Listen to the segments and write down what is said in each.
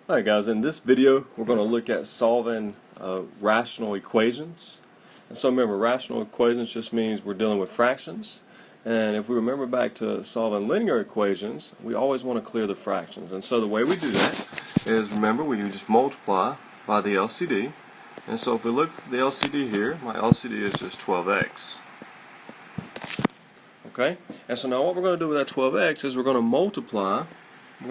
Alright guys, in this video we're going to look at solving rational equations. And so remember, rational equations just means we're dealing with fractions. And if we remember back to solving linear equations, we always want to clear the fractions. And so the way we do that is, remember, we just multiply by the LCD. And so if we look at the LCD here, my LCD is just 12x. Okay? And so now what we're going to do with that 12x is we're going to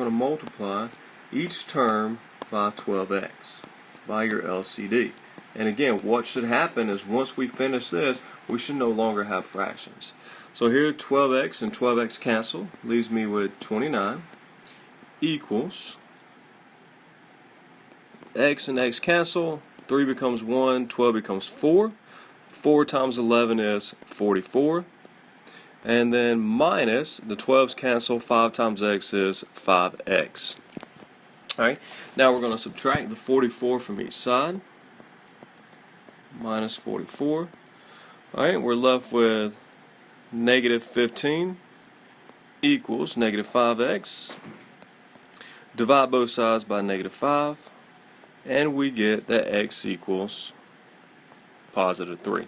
multiply each term by 12x by your LCD. And again, what should happen is once we finish this, we should no longer have fractions. So here 12x and 12x cancel, leaves me with 29 equals x and x cancel, 3 becomes 1, 12 becomes 4. 4 times 11 is 44. And then minus, the 12's cancel, 5 times x is 5x. Alright, now we're going to subtract the 44 from each side. Minus 44. Alright, we're left with negative 15 equals negative 5x. Divide both sides by negative 5. And we get that x equals positive 3.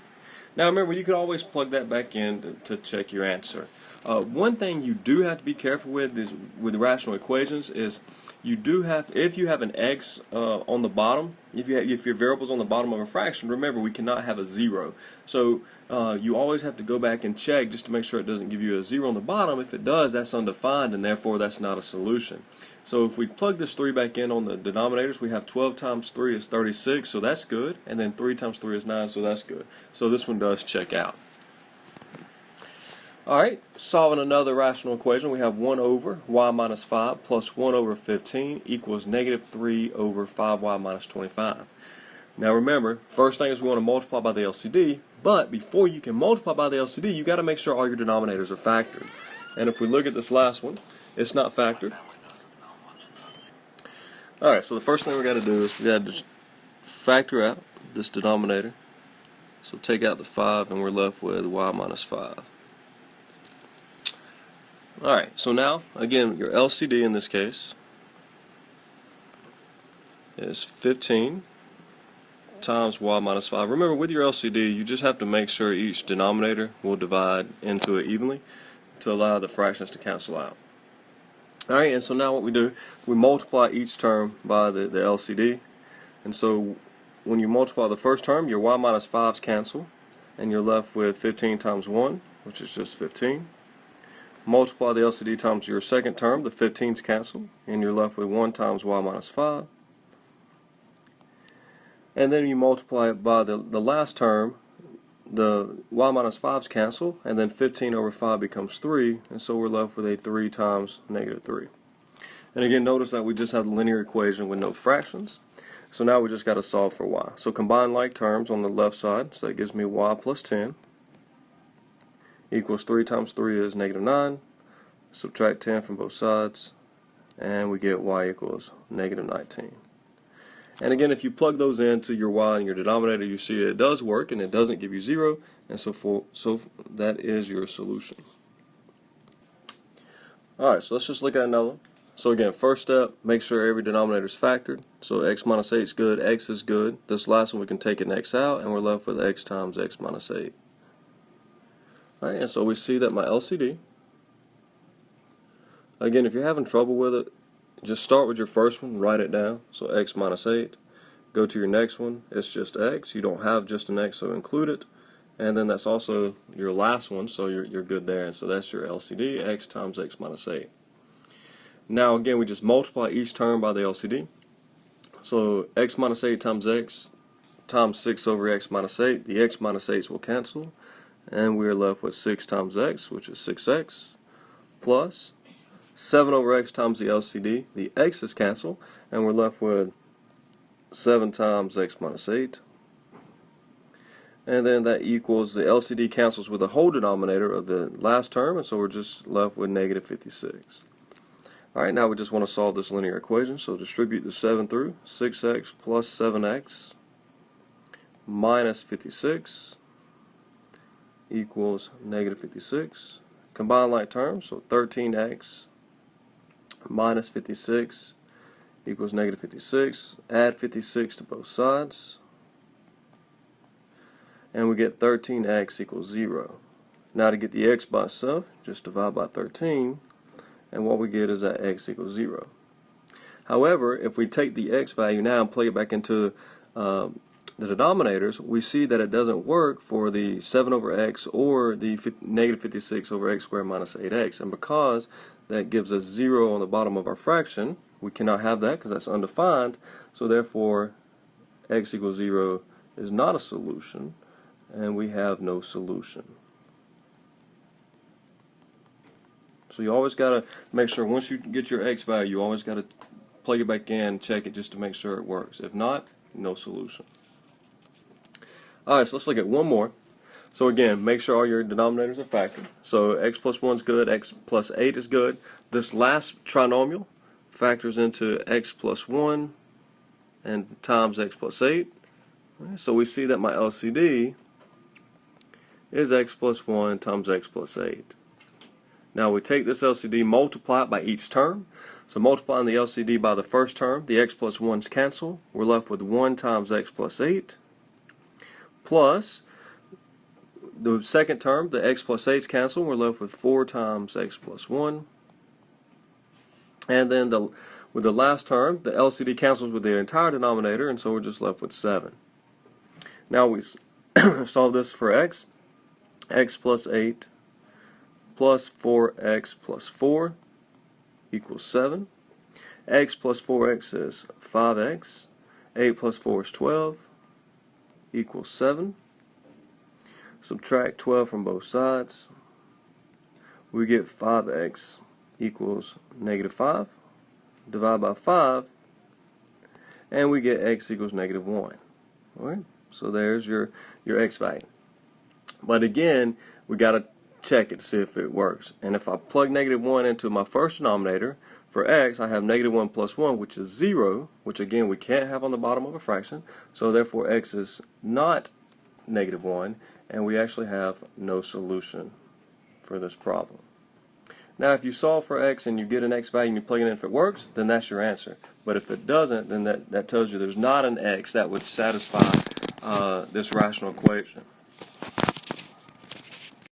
Now remember, you could always plug that back in to check your answer. One thing you do have to be careful with is with rational equations is you do have, if you have an x on the bottom, if your variable's on the bottom of a fraction, remember we cannot have a 0. So you always have to go back and check just to make sure it doesn't give you a 0 on the bottom. If it does, that's undefined and therefore that's not a solution. So if we plug this 3 back in on the denominators, we have 12 times 3 is 36, so that's good, and then 3 times 3 is 9, so that's good. So this one does check out. Alright, solving another rational equation, we have 1 over y minus 5 plus 1 over 15 equals negative 3 over 5y minus 25. Now remember, first thing is we want to multiply by the LCD, but before you can multiply by the LCD, you got to make sure all your denominators are factored. And if we look at this last one, it's not factored. Alright, so the first thing we got to do is we got to just factor out this denominator. So take out the 5 and we're left with y minus 5. Alright, so now, again, your LCD in this case is 15 times y minus 5. Remember, with your LCD, you just have to make sure each denominator will divide into it evenly to allow the fractions to cancel out. Alright, and so now what we do, we multiply each term by the LCD. And so when you multiply the first term, your y minus 5's cancel, and you're left with 15 times 1, which is just 15. Multiply the LCD times your second term, the 15's cancel, and you're left with 1 times y minus 5. And then you multiply it by the last term, the y minus 5's cancel, and then 15 over 5 becomes 3, and so we're left with a 3 times negative 3. And again, notice that we just have the linear equation with no fractions. So now we just got to solve for y. So combine like terms on the left side, so that gives me y plus 10. Equals 3 times 3 is negative 9. Subtract 10 from both sides, and we get y equals negative 19. And again, if you plug those into your y and your denominator, you see it does work, and it doesn't give you 0, and so that is your solution. Alright, so let's just look at another one. So again, first step, make sure every denominator is factored. So x minus 8 is good, x is good. This last one we can take an x out, and we're left with x times x minus 8. Alright, and so we see that my LCD, again, if you're having trouble with it, just start with your first one, write it down, so x minus 8. Go to your next one, it's just x. You don't have just an x, so include it. And then that's also your last one, so you're good there. And so that's your LCD, x times x minus 8. Now again, we just multiply each term by the LCD. So x minus 8 times x times 6 over x minus 8. The x minus 8's will cancel. And we are left with 6 times x, which is 6x, plus 7 over x times the LCD. The x's cancel, and we're left with 7 times x minus 8. And then that equals, the LCD cancels with the whole denominator of the last term, and so we're just left with negative 56. Alright, now we just want to solve this linear equation, so distribute the 7 through. 6x plus 7x minus 56 equals negative 56. Combine like terms, so 13x minus 56 equals negative 56. Add 56 to both sides. And we get 13x equals 0. Now to get the x by itself, just divide by 13. And what we get is that x equals 0. However, if we take the x value now and plug it back into the denominators, we see that it doesn't work for the 7 over x or the negative 56 over x squared minus 8x. And because that gives us 0 on the bottom of our fraction, we cannot have that because that's undefined. So therefore, x equals 0 is not a solution, and we have no solution. So you always got to make sure once you get your x value, you always got to plug it back in, check it just to make sure it works. If not, no solution. Alright, so let's look at one more. So again, make sure all your denominators are factored. So x plus 1 is good, x plus 8 is good. This last trinomial factors into x plus 1 and times x plus 8. So we see that my LCD is x plus 1 times x plus 8. Now we take this LCD, multiply it by each term. So multiplying the LCD by the first term, the x plus 1's cancel. We're left with 1 times x plus 8 plus the second term, the x plus 8's cancel. We're left with 4 times x plus 1. And then with the last term, the LCD cancels with the entire denominator, and so we're just left with 7. Now we solve this for x. X plus 8 plus 4x plus 4 equals 7. X plus 4x is 5x. 8 plus 4 is 12 equals 7. Subtract 12 from both sides. We get 5x equals negative 5. Divide by 5, and we get x equals negative 1. Alright, so there's your x value. But again, we got to check it to see if it works. And if I plug negative 1 into my first denominator, for x, I have negative 1 plus 1, which is 0, which again we can't have on the bottom of a fraction. So therefore x is not negative 1, and we actually have no solution for this problem. Now if you solve for x and you get an x value and you plug it in, if it works, then that's your answer. But if it doesn't, then that tells you there's not an x that would satisfy this rational equation.